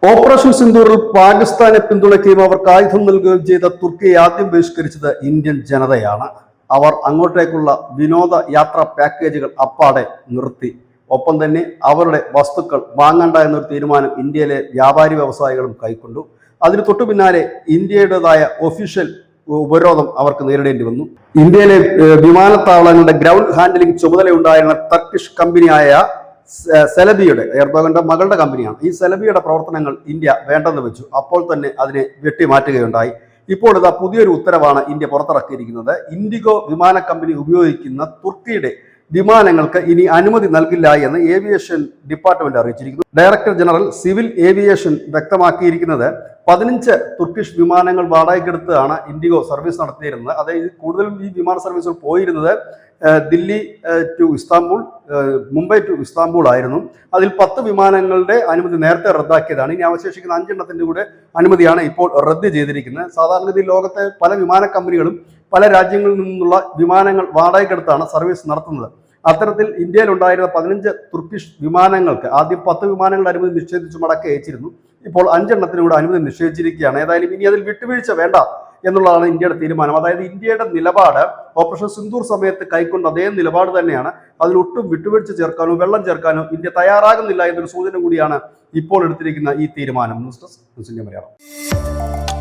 Operation സിന്ദൂറിൽ പാകിസ്ഥാനെ പിന്തുണയ്ക്കുകയും അവർക്ക് ആയുധം നൽകുകയും ചെയ്ത തുർക്കിയെ ആദ്യം ബഹിഷ്കരിച്ചത് ഇന്ത്യൻ ജനതയാണ്. അവർ അങ്ങോട്ടേക്കുള്ള വിനോദ യാത്രാ പാക്കേജുകൾ അപ്പാടെ നിർത്തി. ഒപ്പം തന്നെ അവരുടെ വസ്തുക്കൾ വാങ്ങണ്ട എന്നൊരു തീരുമാനം ഇന്ത്യയിലെ വ്യാപാരി വ്യവസായികളും കൈക്കൊണ്ടു. അതിന് തൊട്ടു പിന്നാലെ ഇന്ത്യയുടേതായ ഒഫീഷ്യൽ ഉപരോധം അവർക്ക് നേരിടേണ്ടി വന്നു. ഇന്ത്യയിലെ വിമാനത്താവളങ്ങളുടെ ഗ്രൗണ്ട് ഹാൻഡലിംഗ് ചുമതലയുണ്ടായിരുന്ന ടർക്കിഷ് കമ്പനിയായ സെലബിയുടെ, എർദോഗന്റെ മകളുടെ കമ്പനിയാണ്. ഈ സെലബിയുടെ പ്രവർത്തനങ്ങൾ ഇന്ത്യ വേണ്ടെന്ന് വെച്ചു. അപ്പോൾ തന്നെ അതിനെ വെട്ടിമാറ്റുകയുണ്ടായി. ഇപ്പോൾ ഇതാ പുതിയൊരു ഉത്തരവാണ് ഇന്ത്യ പുറത്തിറക്കിയിരിക്കുന്നത്. ഇൻഡിഗോ വിമാന കമ്പനി ഉപയോഗിക്കുന്ന തുർക്കിയുടെ വിമാനങ്ങൾക്ക് ഇനി അനുമതി നൽകില്ല എന്ന് ഏവിയേഷൻ ഡിപ്പാർട്ട്മെന്റ് അറിയിച്ചിരിക്കുന്നു. ഡയറക്ടർ ജനറൽ സിവിൽ ഏവിയേഷൻ വ്യക്തമാക്കിയിരിക്കുന്നത് 15 തുർക്കിഷ് വിമാനങ്ങൾ വാടകയ്ക്കെടുത്താണ് ഇൻഡിഗോ സർവീസ് നടത്തിയിരുന്നത്. അതായത് കൂടുതലും ഈ വിമാന സർവീസുകൾ പോയിരുന്നത് Delhi to Istanbul, Mumbai to Istanbul ആയിരുന്നു. അതിൽ 10 വിമാനങ്ങളുടെ അനുമതി നേരത്തെ റദ്ദാക്കിയതാണ്. ഇനി അവശേഷിക്കുന്ന 5 എണ്ണത്തിന്റെ കൂടെ അനുമതിയാണ് ഇപ്പോൾ റദ്ദ് ചെയ്തിരിക്കുന്നത്. സാധാരണഗതിയിൽ ലോകത്തെ പല വിമാന കമ്പനികളും പല രാജ്യങ്ങളിൽ നിന്നുള്ള വിമാനങ്ങൾ വാടകയ്ക്കെടുത്താണ് സർവീസ് നടത്തുന്നത്. അത്തരത്തിൽ ഇന്ത്യയിൽ ഉണ്ടായിരുന്ന 15 തുർക്കിഷ് വിമാനങ്ങൾക്ക് ആദ്യം 10 വിമാനങ്ങളുടെ അനുമതി നിഷേധിച്ച് മടക്കി അയച്ചിരുന്നു. ഇപ്പോൾ 5 എണ്ണത്തിന് കൂടെ അനുമതി നിഷേധിച്ചിരിക്കുകയാണ്. ഏതായാലും ഇനി അതിൽ വിട്ടുവീഴ്ച വേണ്ട എന്നുള്ളതാണ് ഇന്ത്യയുടെ തീരുമാനം. അതായത് ഇന്ത്യയുടെ നിലപാട് ഓപ്പറേഷൻ സിന്ദൂർ സമയത്ത് കൈക്കൊണ്ട അതേ നിലപാട് തന്നെയാണ്. അതിലൊട്ടും വിട്ടുവീഴ്ച ചേർക്കാനോ വെള്ളം ചേർക്കാനോ ഇന്ത്യ തയ്യാറാകുന്നില്ല എന്നൊരു സൂചന കൂടിയാണ് ഇപ്പോൾ എടുത്തിരിക്കുന്ന ഈ തീരുമാനം. News desk news India Malayalam.